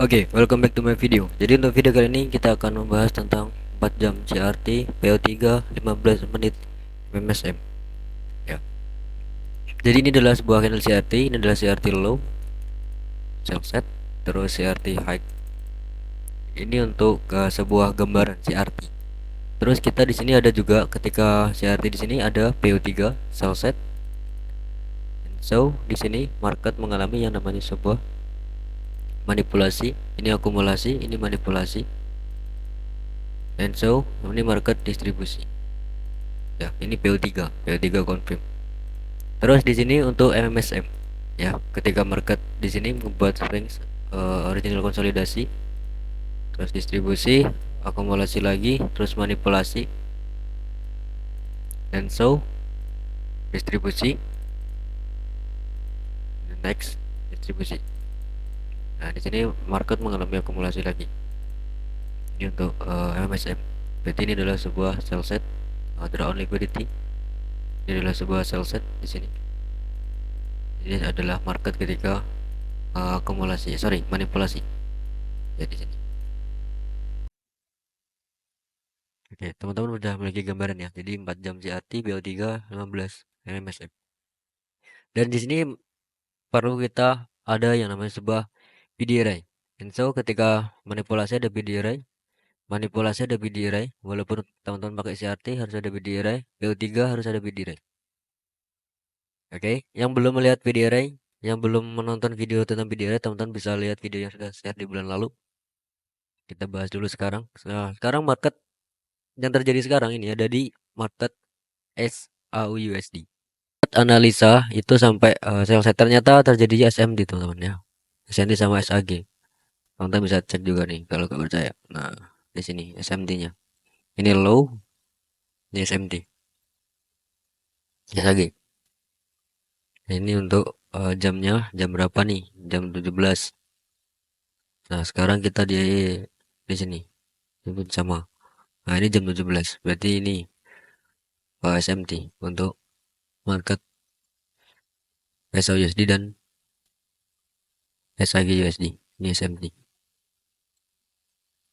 Oke, welcome back to my video. Jadi untuk video kali ini kita akan membahas tentang 4 jam CRT, PO3, 15 menit MMSM. Ya. Jadi ini adalah sebuah channel CRT, ini adalah CRT low, cell set, terus CRT high. Ini untuk sebuah gambaran CRT. Terus kita di sini ada juga ketika CRT di sini ada PO3, cell set. So, di sini market mengalami yang namanya sebuah manipulasi, ini akumulasi, ini manipulasi. And so, ini market distribusi. Ya, ini PO3 confirm. Terus di sini untuk MMSM, ya, ketika market di sini membuat strength original konsolidasi, terus distribusi, akumulasi lagi, terus manipulasi, and so distribusi, next distribusi. Nah, di sini market mengalami akumulasi lagi. Ini untuk MMSM. Berarti ini adalah sebuah sell set, draw on liquidity. Ini adalah sebuah sell set di sini. Ini adalah market ketika akumulasi, manipulasi. Ya di sini. Oke, teman-teman udah memiliki gambaran ya. Jadi 4 jam CRT, BO3, 15 MMSM. Dan di sini perlu kita ada yang namanya sebuah PDRI. And so ketika manipulasi ada PDRI, manipulasi ada PDRI, walaupun teman-teman pakai CRT harus ada PDRI, BO3 harus ada PDRI. Oke, yang belum melihat PDRI, yang belum menonton video tentang PDRI, teman-teman bisa lihat video yang sudah share di bulan lalu. Kita bahas dulu sekarang. Nah, sekarang market yang terjadi sekarang ini ada di market SAUUSD. Analisa itu sampai sell set ternyata terjadi SMD teman-teman ya. SMD sama SAG. Teman-teman bisa cek juga nih kalau nggak percaya. Nah, di sini SMD-nya. Ini low, ini SMD. SAG. Nah, ini untuk jamnya, jam berapa nih? Jam 17. Nah, sekarang kita di sini. Ini sama. Nah, ini jam 17. Berarti ini SMT untuk market SAUUSD dan SAG USD. Ini SMT.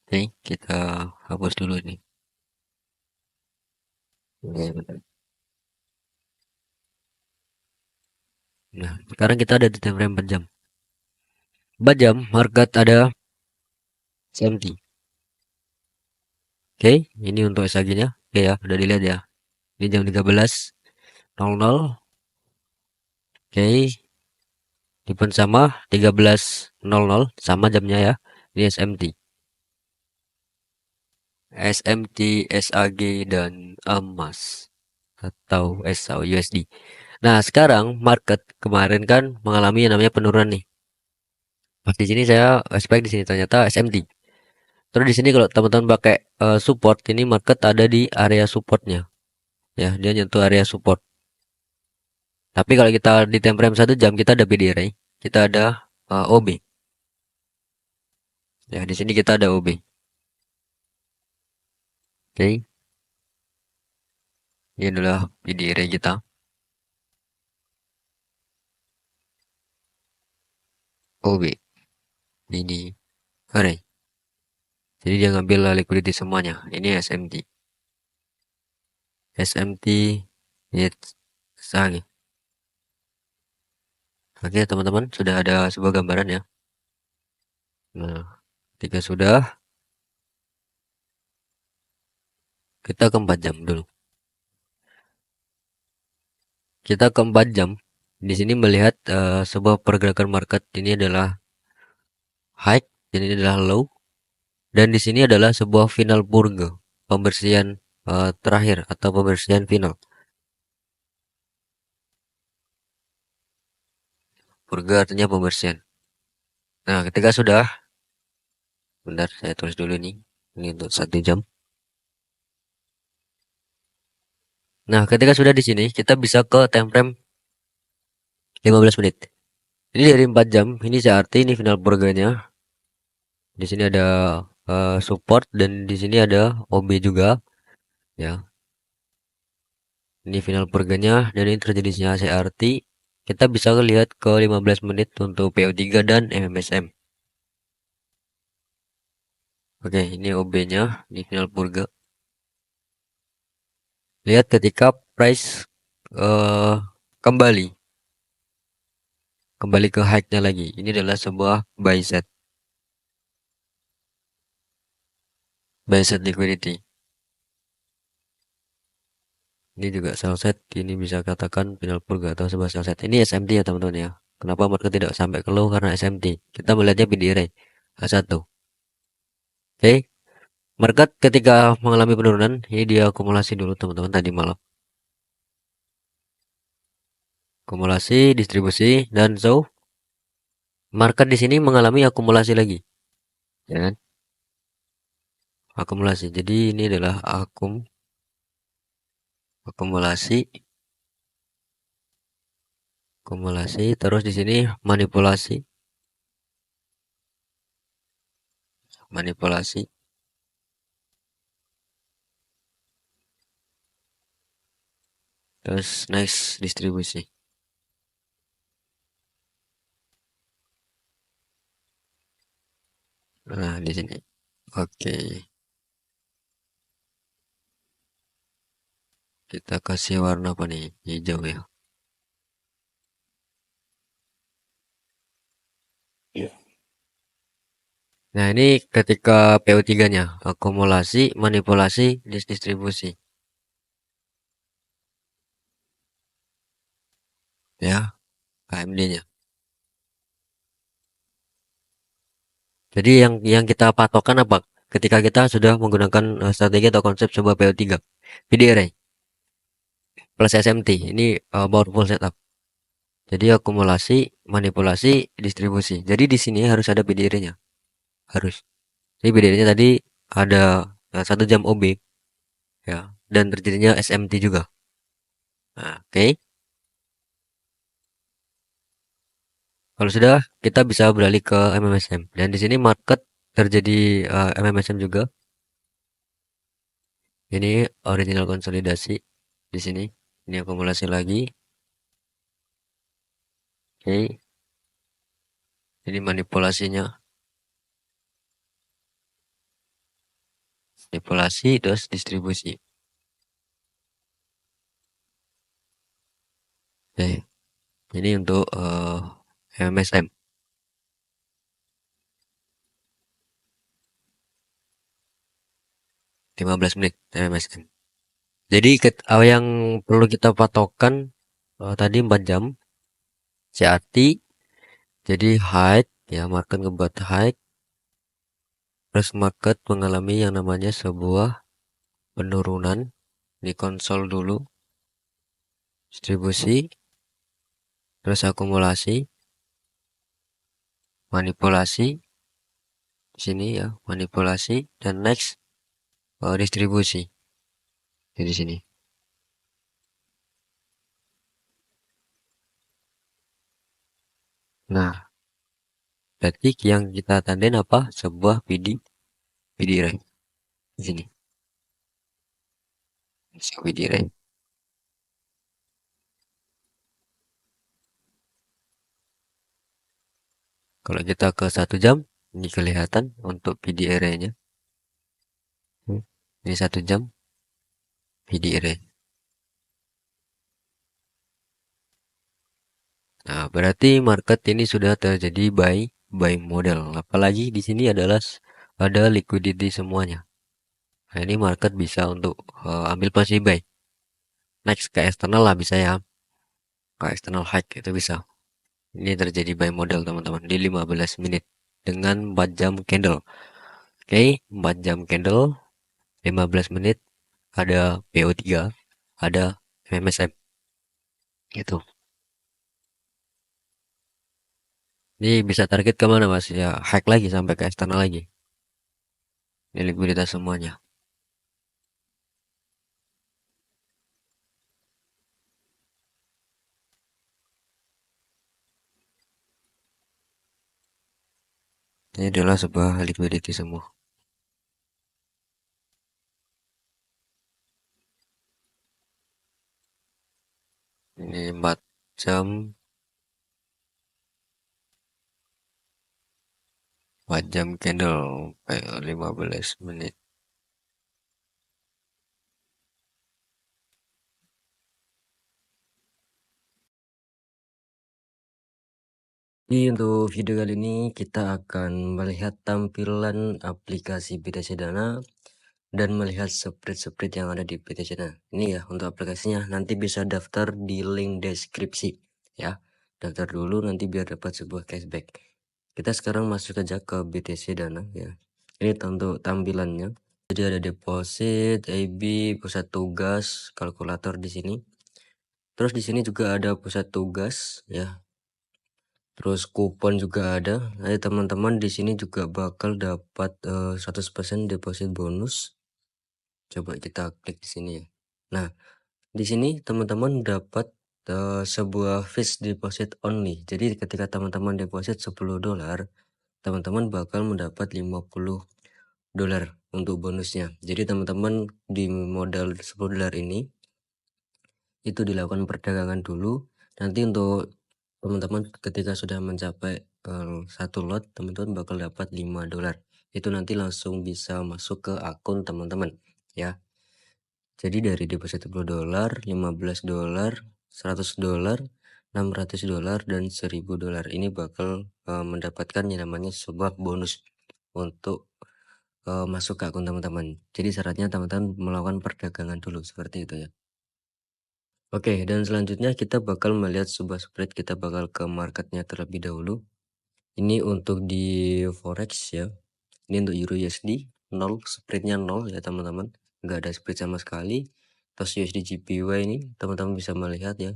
Oke, kita hapus dulu ini. Oke, bentar. Nah, sekarang kita ada di time frame 4 jam. 4 jam market ada SMT. Oke, ini untuk SAG-nya. Oke ya, udah dilihat ya. Ini jam 13.00. Oke, di pun sama 13.00 sama jamnya ya. Ini SMT. SMT, SAG dan emas atau SAUUSD. Nah, sekarang market kemarin kan mengalami yang namanya penurunan nih. Pas di sini saya expect di sini ternyata SMT. Terus di sini kalau teman-teman pakai support, ini market ada di area supportnya. Ya, dia nyentuh area support. Tapi kalau kita di time frame 1 jam kita ada BDRI, kita ada OB. Ya, di sini kita ada OB. Oke. Ini adalah BDRI kita. OB. Ini array. Jadi dia ngambil liquidity semuanya. Ini SMT. SMT SAG. Oke, teman-teman, sudah ada sebuah gambaran ya. Nah, ketika sudah, kita ke 4 jam dulu. Kita ke 4 jam. Di sini melihat sebuah pergerakan market ini adalah high, dan ini adalah low, dan di sini adalah sebuah final purge, pembersihan terakhir atau pembersihan final. Purge artinya pembersihan. Nah, ketika sudah, bentar saya tulis dulu nih, ini untuk 1 jam. Nah, ketika sudah di sini, kita bisa ke time frame 15 menit. Ini dari 4 jam, ini CRT, ini final purganya. Di sini ada support dan di sini ada OB juga, ya. Ini final purganya dan ini terjadinya CRT. Kita bisa lihat ke 15 menit untuk PO3 dan MMSM. Oke, ini OB-nya di final purga. Lihat ketika price eh kembali kembali ke high-nya lagi. Ini adalah sebuah buy set liquidity. Ini juga sell set. Ini bisa katakan final purga atau sebuah sell set. Ini SMT ya teman-teman ya. Kenapa market tidak sampai ke low? Karena SMT. Kita melihatnya PDRA A1. Oke, market ketika mengalami penurunan, ini dia akumulasi dulu teman-teman tadi malam. Akumulasi, distribusi, dan so market di sini mengalami akumulasi lagi, ya kan? Akumulasi. Jadi ini adalah akumulasi, akumulasi. Terus di sini manipulasi, manipulasi. Terus next distribusi. Nah, di sini. Oke, kita kasih warna apa nih? Hijau ya. Iya. Nah, ini ketika PO3-nya, akumulasi, manipulasi, distribusi. Ya, KMD-nya. Jadi yang kita patokan apa? Ketika kita sudah menggunakan strategi atau konsep sebuah PO3, PDRA plus SMT. Ini powerful setup. Jadi akumulasi, manipulasi, distribusi. Jadi di sini harus ada PDRA-nya. Harus. Jadi PDRA-nya tadi ada 1 jam OB ya, dan terjadinya SMT juga. Nah, oke. Kalau sudah, kita bisa beralih ke MMSM. Dan di sini market terjadi MMSM juga. Ini original konsolidasi di sini. Ini akumulasi lagi. Oke. Ini manipulasinya. Manipulasi terus distribusi. Oke. Ini untuk MMSM 15 menit MMSM. Jadi yang perlu kita patokan tadi 4 jam CRT. Jadi high ya, market ngebuat high. Terus market mengalami yang namanya sebuah penurunan di konsol dulu, distribusi, terus akumulasi, manipulasi di sini ya, manipulasi dan next distribusi di sini. Nah, berarti yang kita tandain apa? Sebuah PD rank di sini. PD rank. Kalau kita ke 1 jam, ini kelihatan untuk PD area-nya. Ini 1 jam PD area. Nah, berarti market ini sudah terjadi buy model. Apalagi di sini adalah ada liquidity semuanya. Nah, ini market bisa untuk ambil posisi buy. Next ke eksternal lah bisa ya. Ke external high itu bisa. Ini terjadi buy model teman-teman di 15 menit dengan 4 jam candle. Oke, 4 jam candle, 15 menit, ada PO3, ada MMSM. Gitu. Ini bisa target kemana mas? Ya hack lagi sampai ke eksternal lagi. Ini likuiditas semuanya. Ini adalah sebuah liquidity semua. Ini 4 jam 4 jam candle kayak 15 menit. Jadi untuk video kali ini kita akan melihat tampilan aplikasi BTC Dana dan melihat spread-spread yang ada di BTC Dana. Ini ya untuk aplikasinya, nanti bisa daftar di link deskripsi ya. Daftar dulu nanti biar dapat sebuah cashback. Kita sekarang masuk aja ke BTC Dana ya. Ini untuk tampilannya. Jadi ada deposit, IB, pusat tugas, kalkulator di sini. Terus di sini juga ada pusat tugas ya. Terus kupon juga ada. Nah, teman-teman di sini juga bakal dapat 100% deposit bonus. Coba kita klik di sini ya. Nah, di sini teman-teman dapat sebuah fixed deposit only. Jadi ketika teman-teman deposit $10, teman-teman bakal mendapat $50 untuk bonusnya. Jadi teman-teman di modal $10 ini itu dilakukan perdagangan dulu. Nanti untuk teman-teman ketika sudah mencapai satu lot, teman-teman bakal dapat $5. Itu nanti langsung bisa masuk ke akun teman-teman ya. Jadi dari deposit $10, $15, $100, $600 dan $1000 ini bakal mendapatkan yang namanya sebuah bonus untuk masuk ke akun teman-teman. Jadi syaratnya teman-teman melakukan perdagangan dulu seperti itu ya. Oke, dan selanjutnya kita bakal melihat sebuah spread. Kita bakal ke marketnya terlebih dahulu. Ini untuk di forex ya. Ini untuk Euro USD 0, spreadnya 0 ya teman-teman, nggak ada spread sama sekali. Terus USD JPY ini teman-teman bisa melihat ya,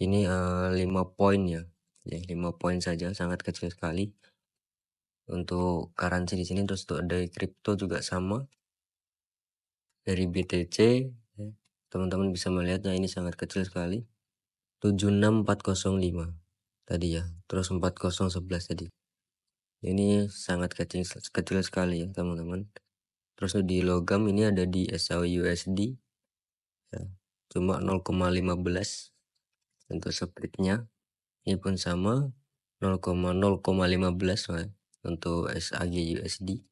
ini 5 poin ya, 5 poin saja, sangat kecil sekali untuk currency di sini. Terus untuk dari kripto juga sama, dari BTC ya, teman-teman bisa melihatnya ini sangat kecil sekali, 76405 tadi ya, terus 4011 tadi. Ini sangat kecil sekali ya teman-teman. Terus di logam ini ada di SAUSD ya, cuma 0,15 untuk spreadnya. Ini pun sama 0,15 ya, untuk SAG USD.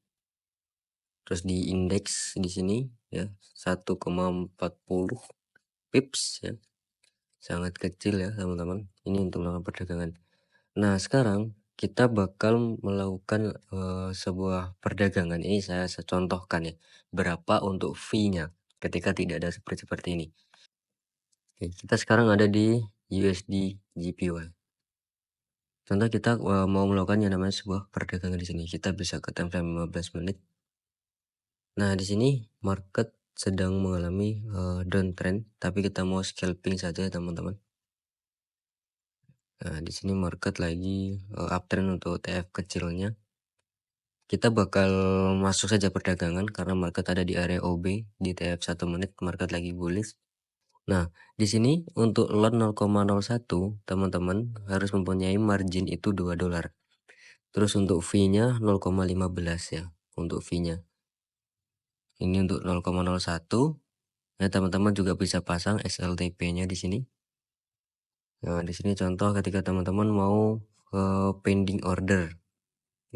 Terus di indeks di sini ya 1,40 pips ya, sangat kecil ya teman-teman. Ini untuk melakukan perdagangan. Nah sekarang kita bakal melakukan sebuah perdagangan. Ini saya contohkan ya, berapa untuk fee-nya ketika tidak ada seperti ini. Oke, kita sekarang ada di USD JPY. Contoh kita mau melakukan yang namanya sebuah perdagangan di sini. Kita bisa ke time frame 15 menit. Nah, di sini market sedang mengalami downtrend, tapi kita mau scalping saja teman-teman. Nah, di sini market lagi uptrend untuk TF kecilnya. Kita bakal masuk saja perdagangan karena market ada di area OB di TF 1 menit, market lagi bullish. Nah, di sini untuk lot 0,01 teman-teman harus mempunyai margin itu $2. Terus untuk fee-nya 0,15 ya, untuk fee-nya. Ini untuk 0,01. Nah, teman-teman juga bisa pasang SLTP-nya di sini. Nah, di sini contoh ketika teman-teman mau pending order.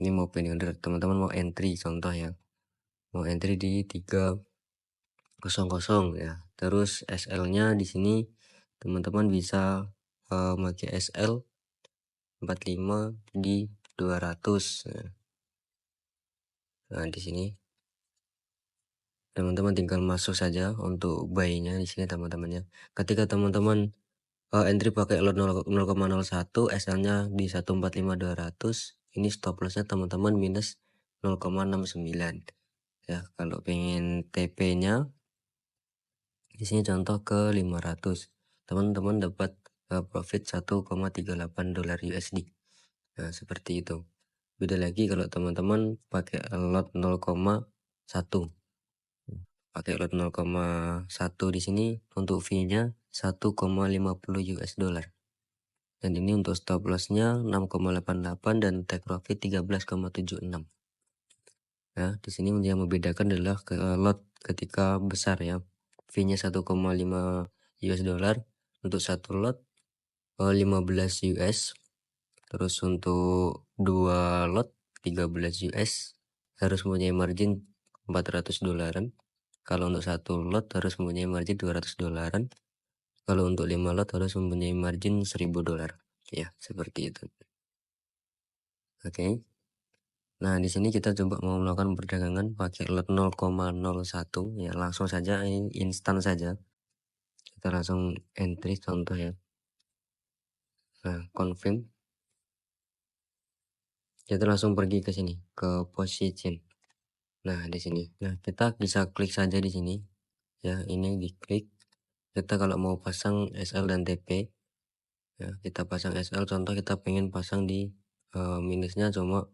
Ini mau pending order, teman-teman mau entry contoh ya. Mau entry di 300 ya. Terus SL-nya di sini teman-teman bisa pakai SL 45 di 200. Nah, di sini teman-teman tinggal masuk saja untuk buy-nya di sini teman-temannya. Ketika teman-teman entry pakai lot 0,01, SL-nya di 145.200, ini stop loss-nya teman-teman minus 0,69 ya. Kalau pengen TP-nya di sini contoh ke 500, teman-teman dapat profit $1,38 USD. Nah, seperti itu. Beda lagi kalau teman-teman pakai lot 0,1. Pakai lot 0,1 di sini untuk fee-nya 1,50 US dollar. Dan ini untuk stop loss-nya 6,88 dan take profit 13,76. Ya, di sini yang membedakan adalah lot ketika besar ya. Fee-nya 1,5 US dollar untuk satu lot, 15 US. Terus untuk dua lot 13 US harus mempunyai margin 400 dolaran. Kalau untuk satu lot harus mempunyai margin 200 dolaran. Kalau untuk 5 lot harus mempunyai margin 1000 dolar. Ya, seperti itu. Oke. Nah, di sini kita coba mau melakukan perdagangan pakai lot 0,01 ya, langsung saja, ini instan saja. Kita langsung entry contoh ya. Nah, confirm. Kita langsung pergi ke sini, ke position. Nah, di sini. Nah, kita bisa klik saja di sini. Ya, ini diklik. Kita kalau mau pasang SL dan TP, ya, kita pasang SL, contoh kita pengen pasang di minusnya cuma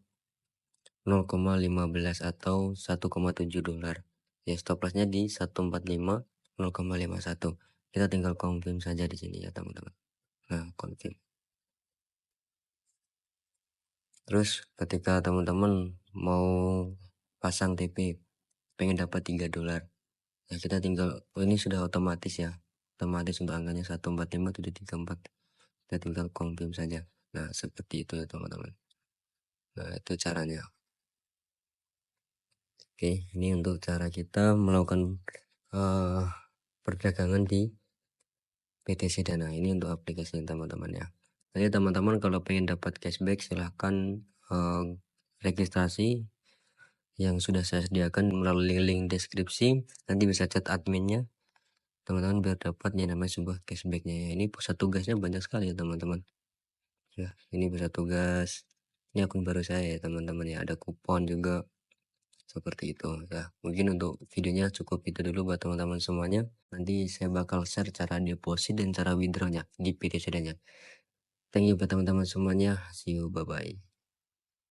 0,15 atau 1,7 dolar. Ya, stop lossnya di 145 0,51. Kita tinggal confirm saja di sini ya, teman-teman. Nah, confirm. Terus ketika teman-teman mau pasang TP pengen dapat 3 dolar. Ya, kita tinggal, ini sudah otomatis ya. Otomatis untuk angkanya 145734. Kita tinggal confirm saja. Nah, seperti itu ya, teman-teman. Nah, itu caranya. Oke, ini untuk cara kita melakukan perdagangan di PTC Dana. Ini untuk aplikasi teman-teman ya. Jadi teman-teman kalau pengen dapat cashback silahkan registrasi yang sudah saya sediakan melalui link deskripsi. Nanti bisa chat adminnya teman-teman biar dapat yang namanya sebuah cashbacknya ya. Ini pusat tugasnya banyak sekali ya, teman-teman. Ya, ini pusat tugas. Ini akun baru saya ya, teman-teman ya. Ada kupon juga. Seperti itu ya. Mungkin untuk videonya cukup itu dulu buat teman-teman semuanya. Nanti saya bakal share cara deposit dan cara withdrawnya di video selanjutnya. Thank you buat teman-teman semuanya. See you, bye bye.